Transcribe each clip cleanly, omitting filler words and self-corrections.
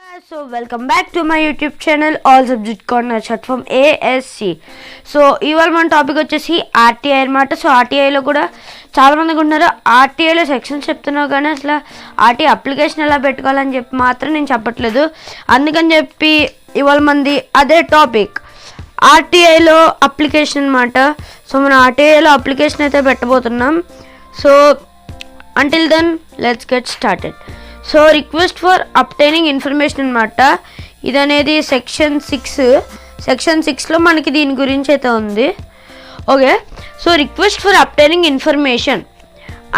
So welcome back to my YouTube channel All Subject Corner Chat from ASC. So ఇవాళ మన topic వచ్చేసి RTI అనమాట. So ఆర్టీఐలో కూడా చాలామందికి ఉన్నారు, ఆర్టీఐలో సెక్షన్స్ చెప్తున్నావు కానీ అసలు ఆర్టీఐ అప్లికేషన్ ఎలా పెట్టుకోవాలని చెప్పి మాత్రం నేను చెప్పట్లేదు. అందుకని చెప్పి ఇవాళ మంది అదే టాపిక్ ఆర్టీఐలో అప్లికేషన్ అనమాట. సో మనం ఆర్టీఐలో అప్లికేషన్ అయితే పెట్టబోతున్నాం. So until then let's get started. So request for obtaining information అనమాట. ఇది అనేది సెక్షన్ 6లో మనకి దీని గురించి అయితే ఉంది. Okay, so request for obtaining information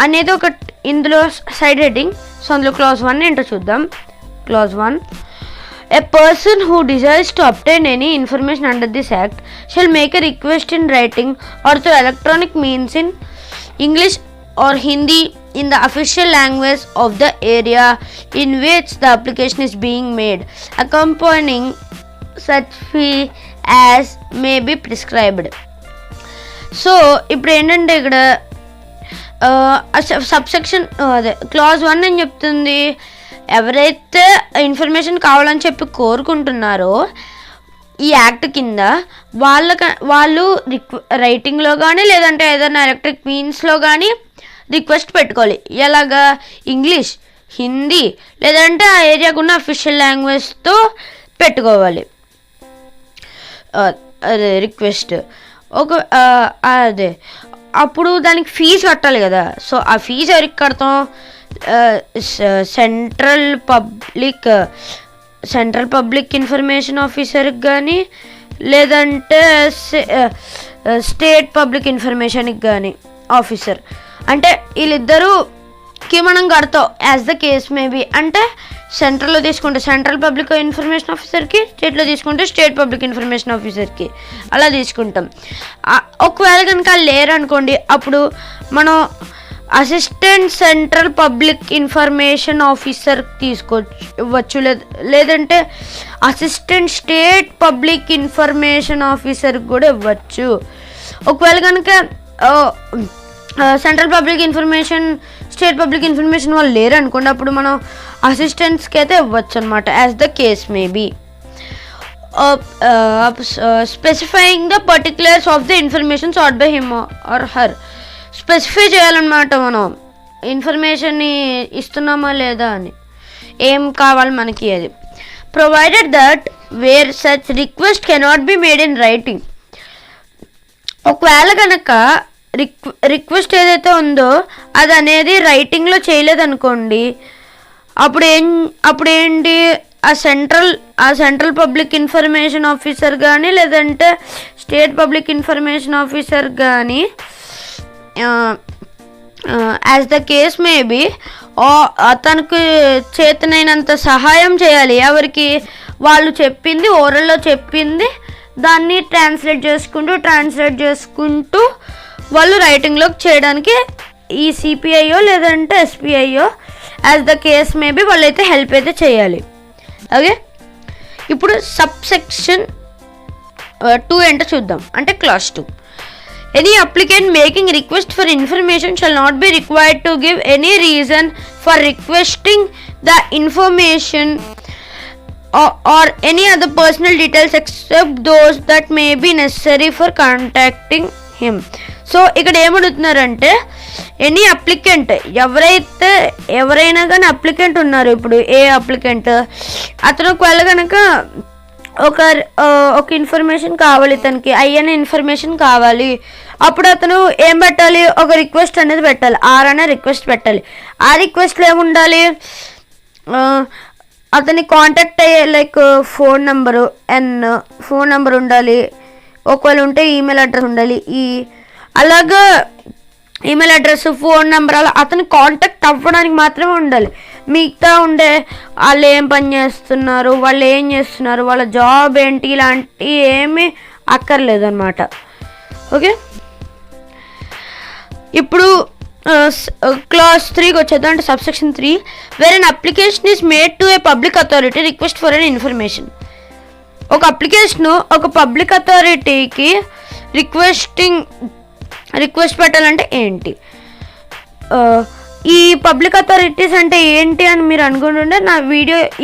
అనేది ఒక ఇందులో సైడ్ హెడ్డింగ్. సో అందులో క్లాజ్ 1 ఏంటో చూద్దాం. Clause 1, a person who desires to obtain any information under this act shall make a request in writing or through electronic means in English or Hindi in the official language of the area in which the application is being made, accompanying such fee as may be prescribed. So ఇప్పుడు ఏంటంటే ఇక్కడ subsection అదే clause 1 అని చెప్తుంది. ఎవరైతే information కావాలని చెప్పి కోరుకుంటున్నారో ఈ యాక్ట్ కింద వాళ్ళు రైటింగ్లో కానీ లేదంటే ఏదైనా ఎలక్ట్రిక్ మీన్స్లో కానీ రిక్వెస్ట్ పెట్టుకోవాలి. ఎలాగా? ఇంగ్లీష్, హిందీ లేదంటే ఆ ఏరియాకు ఉన్న అఫీషియల్ లాంగ్వేజ్తో పెట్టుకోవాలి అదే రిక్వెస్ట్. అదే అప్పుడు దానికి ఫీజు కట్టాలి కదా. సో ఆ ఫీజు ఎవరికి కడతాం? సెంట్రల్ పబ్లిక్ ఇన్ఫర్మేషన్ ఆఫీసర్కి కానీ లేదంటే స్టేట్ పబ్లిక్ ఇన్ఫర్మేషన్కి కానీ ఆఫీసర్, అంటే వీళ్ళిద్దరూకి మనం కడతాం యాజ్ ద కేస్ మేబీ. అంటే సెంట్రల్లో తీసుకుంటే సెంట్రల్ పబ్లిక్ ఇన్ఫర్మేషన్ ఆఫీసర్కి, స్టేట్లో తీసుకుంటే స్టేట్ పబ్లిక్ ఇన్ఫర్మేషన్ ఆఫీసర్కి అలా తీసుకుంటాం. ఒకవేళ కనుక లేరనుకోండి అప్పుడు మనం assistant central public information officer తీసుకోవచ్చు, లేదంటే అసిస్టెంట్ స్టేట్ పబ్లిక్ ఇన్ఫర్మేషన్ ఆఫీసర్కి కూడా ఇవ్వచ్చు. ఒకవేళ కనుక central public information, state public information వాళ్ళు లేరు అనుకోండి అప్పుడు మనం అసిస్టెంట్స్కి అయితే ఇవ్వచ్చు అనమాట as the case may be. Specifying the particulars of the information sought by him or her. Specify చేయాలన్నమాట మనం ఇన్ఫర్మేషన్ని ఇస్తున్నామా లేదా అని, ఏం కావాలి మనకి అది. Provided that wear such request cannot be made in writing. ఒకవేళ కనుక రిక్వెస్ట్ ఏదైతే ఉందో అది అనేది రైటింగ్లో చేయలేదనుకోండి అప్పుడు ఏంటి ఆ సెంట్రల్ పబ్లిక్ ఇన్ఫర్మేషన్ ఆఫీసర్ కానీ లేదంటే స్టేట్ పబ్లిక్ ఇన్ఫర్మేషన్ ఆఫీసర్ కానీ యాజ్ ద కేస్ మేబీ అతనికి చేతనైనంత సహాయం చేయాలి. ఎవరికి? వాళ్ళు చెప్పింది, ఓరల్లో చెప్పింది దాన్ని ట్రాన్స్లేట్ చేసుకుంటూ వాళ్ళు రైటింగ్లోకి చేయడానికి ఈ సిపిఐఓ లేదంటే ఎస్పిఐఓ యాజ్ ద కేస్ మేబీ వాళ్ళైతే హెల్ప్ అయితే చేయాలి. ఓకే, ఇప్పుడు సబ్సెక్షన్ 2 ఏంటో చూద్దాం. అంటే class 2, any applicant making request for information shall not be required to give any reason for requesting the information or any other personal details except those that may be necessary for contacting him. So ఇక్కడ ఏమడుగుతున్నారంటే any applicant, ఎవరైనా కానీ applicant ఉన్నారు. ఇప్పుడు ఏ applicant అతను ఒకవేళ కనుక ఒక information కావాలి, తనకి అయ్యన ఇన్ఫర్మేషన్ కావాలి, అప్పుడు అతను ఏం పెట్టాలి? ఒక రిక్వెస్ట్ అనేది పెట్టాలి, అనే రిక్వెస్ట్ పెట్టాలి. ఆ రిక్వెస్ట్లో ఏముండాలి? అతని కాంటాక్ట్ అయ్యే లైక్ ఫోన్ నెంబర్ ఉండాలి. ఒకవేళ ఉంటే ఈమెయిల్ అడ్రస్ ఉండాలి. అలాగా ఈమెయిల్ అడ్రస్, ఫోన్ నెంబర్ అలా అతని కాంటాక్ట్ అవ్వడానికి మాత్రమే ఉండాలి. మిగతా ఉండే వాళ్ళు ఏం పని చేస్తున్నారు, వాళ్ళు ఏం చేస్తున్నారు, వాళ్ళ జాబ్ ఏంటి, ఇలాంటివి ఏమీ అక్కర్లేదు అనమాట. ఓకే, ఇప్పుడు క్లాస్ 3కి వచ్చేద్దాం. అంటే subsection 3, wear an application is made to A public authority request for an information. ఒక అప్లికేషను ఒక పబ్లిక్ అథారిటీకి రిక్వెస్ట్ పెట్టాలంటే ఏంటి? ఈ పబ్లిక్ అథారిటీస్ అంటే ఏంటి అని మీరు అనుకుంటుంటే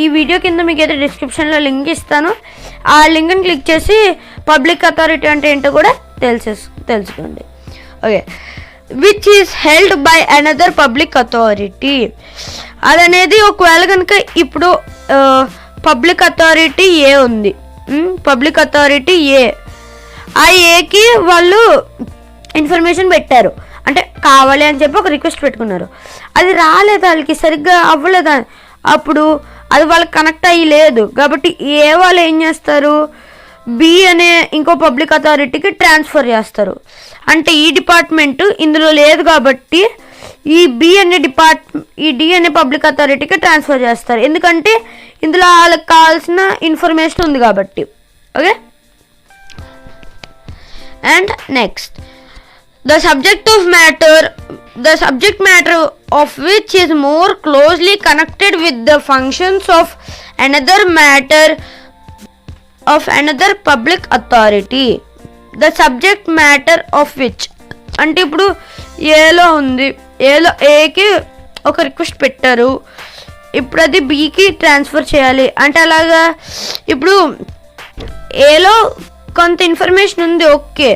ఈ వీడియో కింద మీకు అయితే డిస్క్రిప్షన్లో లింక్ ఇస్తాను. ఆ లింక్ని క్లిక్ చేసి పబ్లిక్ అథారిటీ అంటే ఏంటో కూడా తెలుసుకోండి. Okay, which is held by another public authority. అదనేది ఒకవేళ కనుక ఇప్పుడు పబ్లిక్ అథారిటీ ఏ ఉంది, పబ్లిక్ అథారిటీ ఏ, ఆ ఏకి వాళ్ళు ఇన్ఫర్మేషన్ పెట్టారు, అంటే కావాలి అని చెప్పి ఒక రిక్వెస్ట్ పెట్టుకున్నారు. అది రాలేదు, వాళ్ళకి సరిగ్గా అవ్వలేదు, అప్పుడు అది వాళ్ళకి కనెక్ట్ అయ్యి లేదు కాబట్టి ఏ వాళ్ళు ఏం చేస్తారు, బి అనే ఇంకో పబ్లిక్ అథారిటీకి ట్రాన్స్ఫర్ చేస్తారు. అంటే ఈ డిపార్ట్మెంట్ ఇందులో లేదు కాబట్టి ఈ డి అనే పబ్లిక్ అథారిటీకి ట్రాన్స్ఫర్ చేస్తారు, ఎందుకంటే ఇందులో వాళ్ళకి కావాల్సిన ఇన్ఫర్మేషన్ ఉంది కాబట్టి. Okay, and next the subject matter of which is more closely connected with the functions of another matter of another public authority. The subject matter of which అంటే ఇప్పుడు ఏలో ఉంది, ఏకి ఒక రిక్వెస్ట్ పెట్టారు, ఇప్పుడు అది బికి ట్రాన్స్ఫర్ చేయాలి అంటే అలాగా. ఇప్పుడు ఏలో కొంత ఇన్ఫర్మేషన్ ఉంది ఓకే,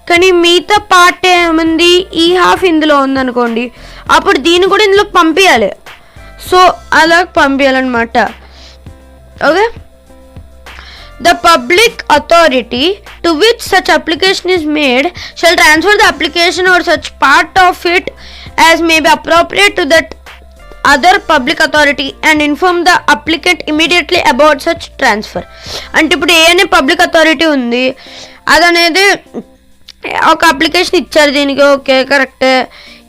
కానీ మిగతా పార్ట్ ఏముంది, ఈ హాఫ్ ఇందులో ఉందనుకోండి, అప్పుడు దీన్ని కూడా ఇందులోకి పంపించాలి. సో అలా పంపించాలన్నమాట. Okay, the public authority to which such application is made shall transfer the application or such part of it as may be appropriate to that other public authority and inform the applicant immediately about such transfer. అంటే ఇప్పుడు ఏ అనే public authority ఉంది, అదనేది ఒక application ఇచ్చారు దీనికి, okay కరెక్టే,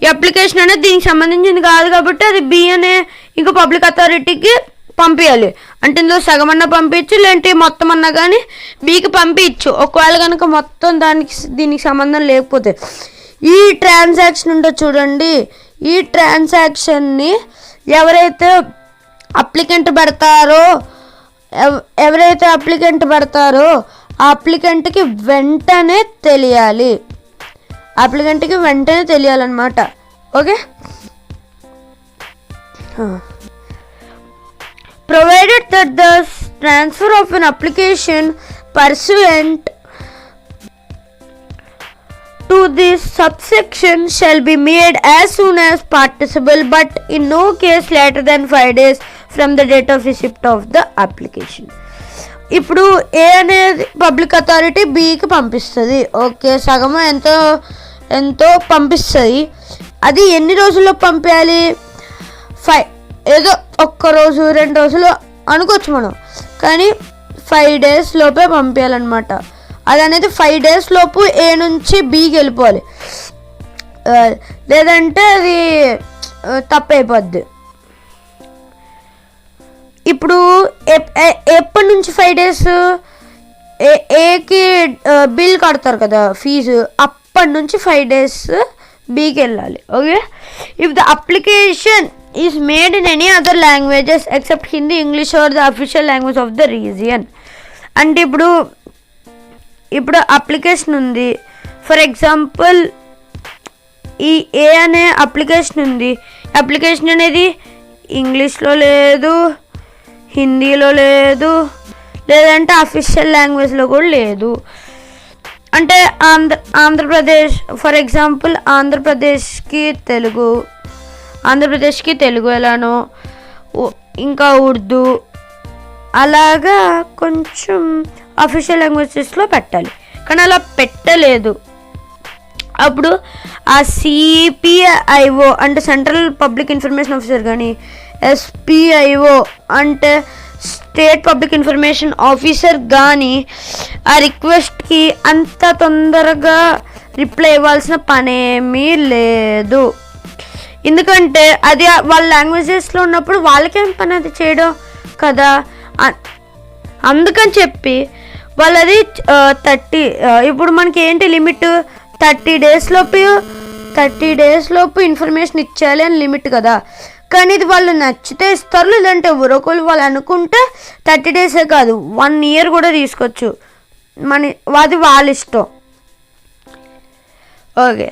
ఈ application అనేది దీనికి సంబంధించింది కాదు కాబట్టి అది బి అనే ఇంకో పబ్లిక్ అథారిటీకి పంపించాలి. అంటే ఇందులో సగం అన్నా పంపించు, లేదంటే మొత్తం అన్నా కానీ బికి పంపించు, ఒకవేళ కనుక మొత్తం దీనికి సంబంధం లేకపోతే. ఈ ట్రాన్సాక్షన్ ఉంటే చూడండి, ఈ ట్రాన్సాక్షన్ని ఎవరైతే అప్లికెంట్ పెడతారో ఆ అప్లికెంట్కి వెంటనే తెలియాలన్నమాట. Okay, provided that the transfer of an application pursuant to this subsection shall be made as soon as practicable, but in no case later than 5 days from the date of receipt of the application. ఇప్పుడు ఏ అనేది public authority బికి పంపిస్తుంది, okay సగము ఎంతో పంపిస్తుంది. అది ఎన్ని రోజుల్లో పంపించాలి, ఏదో ఒక్క రోజు 2 రోజులు అనుకోవచ్చు మనం, కానీ 5 days లోపే పంపించాలన్నమాట. అది అనేది 5 days లోపు ఏ నుంచి బికి వెళ్ళిపోవాలి, లేదంటే అది తప్పైపోద్ది. ఇప్పుడు ఎప్పటి నుంచి 5 days ఏకి బిల్ కడతారు కదా ఫీజు, అప్పటి నుంచి 5 days బికి వెళ్ళాలి. Okay, if the application is made in any other languages except Hindi, English are the official language of the region. అంటే ఇప్పుడు అప్లికేషన్ ఉంది, ఫర్ ఎగ్జాంపుల్ ఈ ఏ అనే అప్లికేషన్ ఉంది, అప్లికేషన్ అనేది ఇంగ్లీష్లో లేదు, హిందీలో లేదు, లేదంటే అఫీషియల్ లాంగ్వేజ్లో కూడా లేదు. అంటే ఆంధ్రప్రదేశ్ ఫర్ ఎగ్జాంపుల్ ఆంధ్రప్రదేశ్కి తెలుగు ఎలానో, ఇంకా ఉర్దూ, అలాగా కొంచెం అఫీషియల్ లాంగ్వేజెస్లో పెట్టాలి, కానీ అలా పెట్టలేదు. అప్పుడు ఆ సిపిఐఓ అంటే సెంట్రల్ పబ్లిక్ ఇన్ఫర్మేషన్ ఆఫీసర్ కానీ, ఎస్పిఐఓ అంటే స్టేట్ పబ్లిక్ ఇన్ఫర్మేషన్ ఆఫీసర్ కానీ ఆ రిక్వెస్ట్కి అంత తొందరగా రిప్లై ఇవ్వాల్సిన పనేమీ లేదు, ఎందుకంటే అది వాళ్ళ లాంగ్వేజెస్లో ఉన్నప్పుడు వాళ్ళకేం పని అది చేయడం కదా. అందుకని చెప్పి వాళ్ళది 30 ఇప్పుడు మనకి ఏంటి లిమిట్, 30 days లోపు ఇన్ఫర్మేషన్ ఇచ్చేయాలి అని లిమిట్ కదా. కానీ ఇది వాళ్ళు నచ్చితే ఇస్తారు, లేదంటే ఒకరు వాళ్ళు అనుకుంటే 30 days కాదు 1 year కూడా తీసుకోవచ్చు, అది వాళ్ళ ఇష్టం. Okay,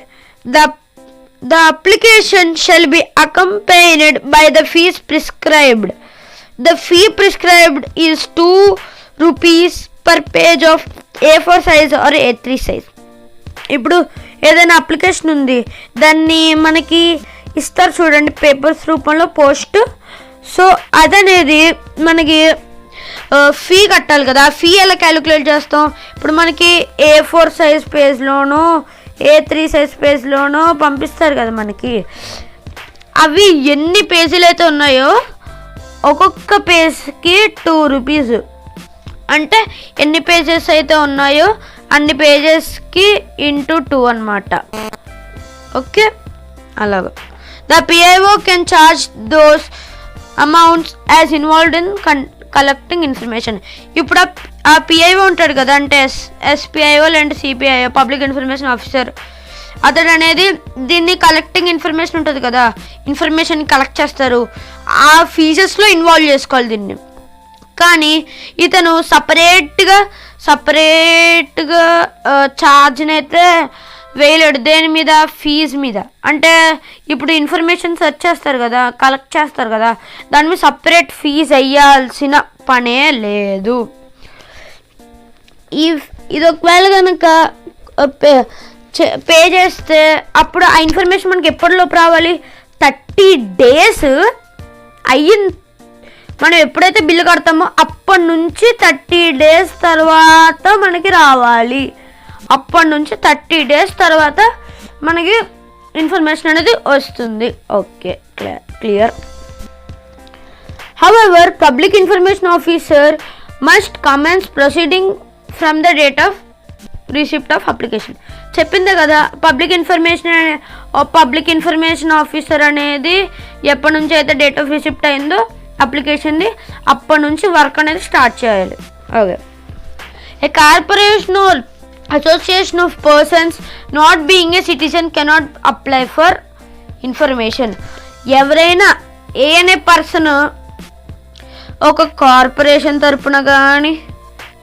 the application shall be accompanied by the fees prescribed. The fee prescribed is 2 rupees per page of A4 size or A3 size. ఇప్పుడు ఏదైనా అప్లికేషన్ ఉంది, దాన్ని మనకి ఇస్తారు చూడండి పేపర్స్ రూపంలో పోస్ట్. సో అదనేది మనకి ఫీ కట్టాలి కదా. ఆ ఫీ ఎలా క్యాలిక్యులేట్ చేస్తాం? ఇప్పుడు మనకి A4 సైజ్ పేజ్లోనో A3 సైజ్ పేజ్లోనో పంపిస్తారు కదా మనకి. అవి ఎన్ని పేజీలు అయితే ఉన్నాయో ఒక్కొక్క పేజ్కి 2 రూపీస్. అంటే ఎన్ని పేజెస్ అయితే ఉన్నాయో అన్ని పేజెస్కి ఇంటూ 2 అన్నమాట. ఓకే, అలాగా. The PIO can charge those amounts as involved in collecting information. ఇప్పుడు ఆ పిఐఓ ఉంటాడు కదా, అంటే ఎస్పిఐఓ లేదంటే సిపిఐఓ, పబ్లిక్ ఇన్ఫర్మేషన్ ఆఫీసర్, అతడు అనేది దీన్ని కలెక్టింగ్ ఇన్ఫర్మేషన్ ఉంటుంది కదా, ఇన్ఫర్మేషన్ కలెక్ట్ చేస్తారు. ఆ ఫీజెస్లో ఇన్వాల్వ్ చేసుకోవాలి దీన్ని. కానీ ఇతను సపరేట్గా ఛార్జ్ని అయితే వేయలేడు. దేని మీద? ఫీజు మీద. అంటే ఇప్పుడు ఇన్ఫర్మేషన్ సెర్చ్ చేస్తారు కదా, కలెక్ట్ చేస్తారు కదా, దాని మీద సపరేట్ ఫీజు వేయాల్సిన పనే లేదు. ఇది ఒకవేళ కనుక పే చేస్తే అప్పుడు ఆ ఇన్ఫర్మేషన్ మనకి ఎప్పటిలోపు రావాలి? 30 days మనం ఎప్పుడైతే బిల్లు కడతామో అప్పటి నుంచి 30 days తర్వాత మనకి రావాలి. అప్పటి నుంచి 30 days తర్వాత మనకి ఇన్ఫర్మేషన్ అనేది వస్తుంది. Okay, clear. However public information officer must commence proceeding from the date of receipt of application. చెప్పిందే కదా, పబ్లిక్ ఇన్ఫర్మేషన్ ఆఫీసర్ అనేది ఎప్పటి నుంచి అయితే డేట్ ఆఫ్ రిసిప్ట్ అయిందో అప్లికేషన్ది అప్పటి నుంచి వర్క్ అనేది స్టార్ట్ చేయాలి. Okay. A corporation or association of persons not being a citizen cannot apply for information. ఎవరైనా అనే పర్సన్ ఒక కార్పొరేషన్ తరపున కానీ,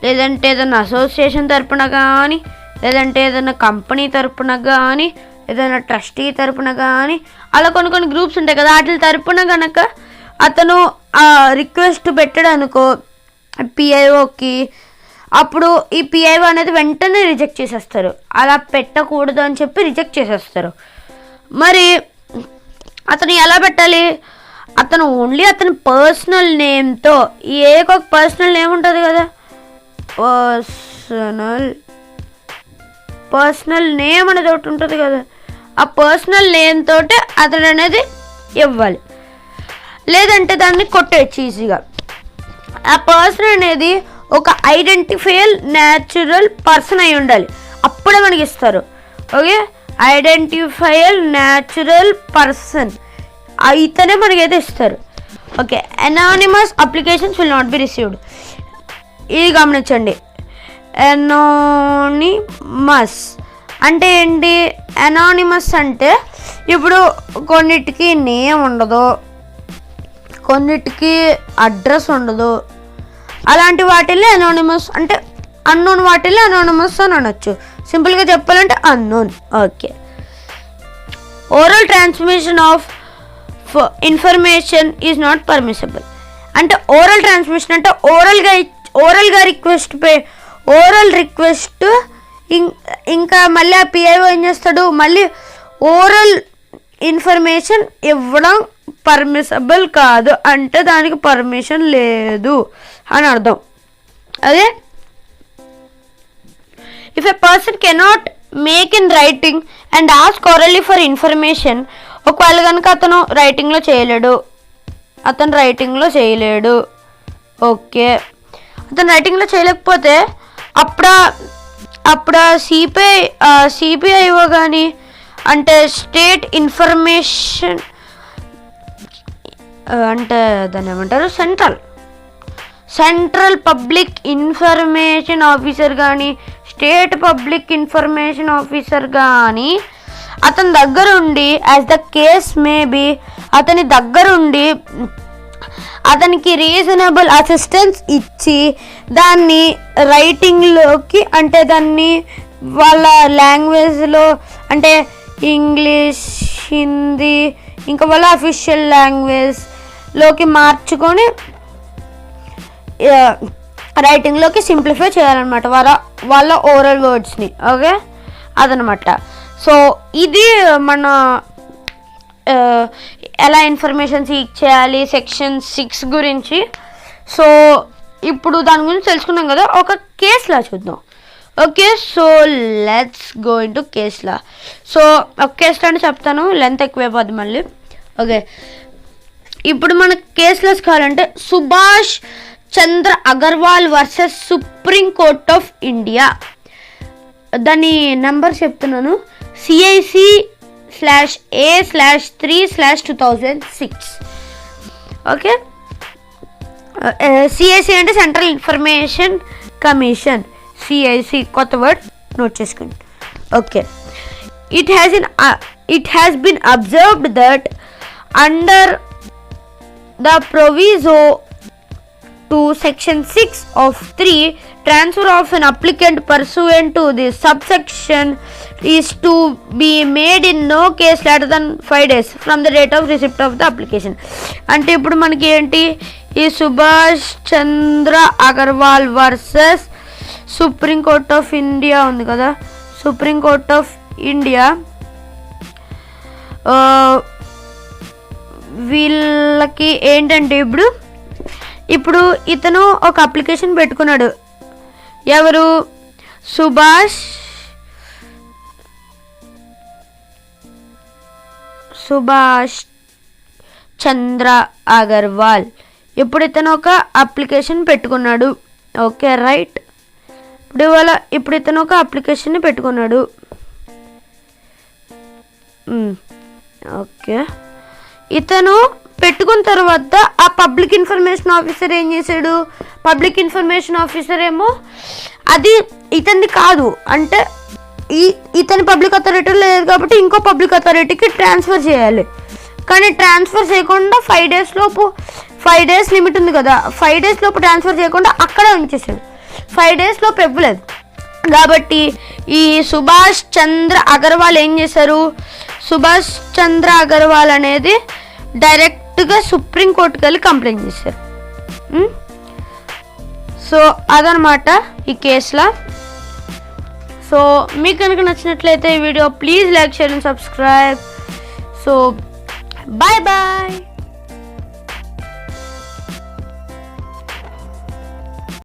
లేదంటే ఏదైనా అసోసియేషన్ తరపున కానీ, లేదంటే ఏదైనా కంపెనీ తరపున కానీ, ఏదైనా ట్రస్టీ తరపున కానీ, అలా కొన్ని గ్రూప్స్ ఉంటాయి కదా, వాటి తరపున కనుక అతను రిక్వెస్ట్ పెట్టాడు అనుకో పిఐఓకి, అప్పుడు ఈ పిఐఓ అనేది వెంటనే రిజెక్ట్ చేసేస్తారు. అలా పెట్టకూడదు అని చెప్పి రిజెక్ట్ చేసేస్తారు. మరి అతను ఎలా పెట్టాలి? అతను ఓన్లీ అతని పర్సనల్ నేమ్తో, ఒక పర్సనల్ నేమ్ ఉంటుంది కదా, పర్సనల్ నేమ్ అనేది ఒకటి ఉంటుంది కదా, ఆ పర్సనల్ నేమ్ తోటే అతడు అనేది ఇవ్వాలి. లేదంటే దాన్ని కొట్టేయచ్చు ఈజీగా. ఆ పర్సన్ అనేది ఒక ఐడెంటిఫైయల్ న్యాచురల్ పర్సన్ అయి ఉండాలి, అప్పుడే మనకి ఇస్తారు. ఓకే, ఐడెంటిఫైయల్ న్యాచురల్ పర్సన్ అయితేనే మనకైతే ఇస్తారు. Okay, anonymous applications will not be received. ఇది గమనించండి. అనానిమస్ అంటే ఏంటి? అనానిమస్ అంటే ఇప్పుడు కొన్నిటికి నేమ్ ఉండదు, కొన్నిటికి అడ్రస్ ఉండదు, అలాంటి వాటిల్లో అనానిమస్ అంటే అన్నోన్ వాటిల్లో అనానిమస్ అని అనొచ్చు. సింపుల్గా చెప్పాలంటే unknown. Okay. Oral transmission of information is not permissible. అంటే ఓరల్ ట్రాన్స్మిషన్ అంటే ఓరల్గా ఓరల్ రిక్వెస్ట్ ఇంకా మళ్ళీ ఆ పిఐఓ ఏం చేస్తాడు, మళ్ళీ ఓరల్ ఇన్ఫర్మేషన్ ఇవ్వడం పర్మిసబుల్ కాదు, అంటే దానికి పర్మిషన్ లేదు అని అర్థం. అదే if a person cannot make in writing and ask orally for information, ఒకవేళ కనుక అతను రైటింగ్లో చేయలేడు. ఓకే, అతను రైటింగ్లో చేయలేకపోతే అప్పుడు సిపిఐఓ కానీ, అంటే స్టేట్ ఇన్ఫర్మేషన్ అంటే దాన్ని ఏమంటారు, సెంట్రల్ పబ్లిక్ ఇన్ఫర్మేషన్ ఆఫీసర్ కానీ, స్టేట్ పబ్లిక్ ఇన్ఫర్మేషన్ ఆఫీసర్ కానీ అతని దగ్గరుండి, యాజ్ ద కేస్ మేబీ, అతని దగ్గరుండి అతనికి రీజనబుల్ అసిస్టెన్స్ ఇచ్చి దాన్ని రైటింగ్లోకి, అంటే దాన్ని వాళ్ళ లాంగ్వేజ్లో, అంటే ఇంగ్లీష్ హిందీ ఇంకా వాళ్ళ అఫీషియల్ లాంగ్వేజ్లోకి మార్చుకొని రైటింగ్లోకి సింప్లిఫై చేయాలన్నమాట వాళ్ళ ఓరల్ వర్డ్స్ని. ఓకే, అదనమాట. సో ఇది మన ఎలా ఇన్ఫర్మేషన్ సీక్ చేయాలి సెక్షన్ 6 గురించి. సో ఇప్పుడు దాని గురించి తెలుసుకున్నాం కదా, ఒక కేసులా చూద్దాం. Okay, so let's go into case law. So ఒక కేసులా అని చెప్తాను, లెంత్ ఎక్కువైపోద్ది మళ్ళీ. ఓకే, ఇప్పుడు మన కేసులాస్ కావాలంటే Subhash Chandra Agarwal versus Supreme Court of India. దాని నెంబర్ చెప్తున్నాను, CIC/A/3/2006. ఓకే, CIC అంటే సెంట్రల్ ఇన్ఫర్మేషన్ కమిషన్. CIC కొత్త వర్డ్ నోట్ చేసుకోండి. Okay, it has been observed that under the proviso to section 6 of 3, transfer of an applicant pursuant to this subsection is to be made in no case later than 5 days from the date of receipt of the application. అంటే ఇప్పుడు మనకి ఏంటి, ఈ Subhash Chandra Agarwal versus Supreme Court of India ఉంది కదా, supreme Court of India వీళ్ళకి ఏంటంటే ఇప్పుడు ఇతను ఒక అప్లికేషన్ పెట్టుకున్నాడు. ఎవరు, సుభాష్ చంద్ర అగర్వాల్. ఇప్పుడు ఇతను ఒక అప్లికేషన్ పెట్టుకున్నాడు. Okay, right. ఇప్పుడు ఇతను ఒక అప్లికేషన్ పెట్టుకున్నాడు. ఓకే, ఇతను పెట్టుకున్న తర్వాత ఆ పబ్లిక్ ఇన్ఫర్మేషన్ ఆఫీసర్ ఏం చేశాడు, పబ్లిక్ ఇన్ఫర్మేషన్ ఆఫీసర్ ఏమో అది ఇతనిది కాదు అంటే ఇతని పబ్లిక్ అథారిటీ లేదు కాబట్టి ఇంకో పబ్లిక్ అథారిటీకి ట్రాన్స్ఫర్ చేయాలి. కానీ ట్రాన్స్ఫర్ చేయకుండా 5 days లోపు, 5 days లిమిట్ ఉంది కదా, 5 days లోపు ట్రాన్స్ఫర్ చేయకుండా అక్కడే ఉంచేసాడు. 5 days లోపు ఇవ్వలేదు కాబట్టి ఈ సుభాష్ చంద్ర అగర్వాల్ ఏం చేశారు, సుభాష్ చంద్ర అగర్వాల్ అనేది డైరెక్ట్గా సుప్రీం కోర్టుకి వెళ్ళి కంప్లైంట్ చేశారు. సో అదనమాట ఈ కేసులో. సో మీకు కనుక నచ్చినట్లయితే ఈ video please like, share and subscribe. So bye bye.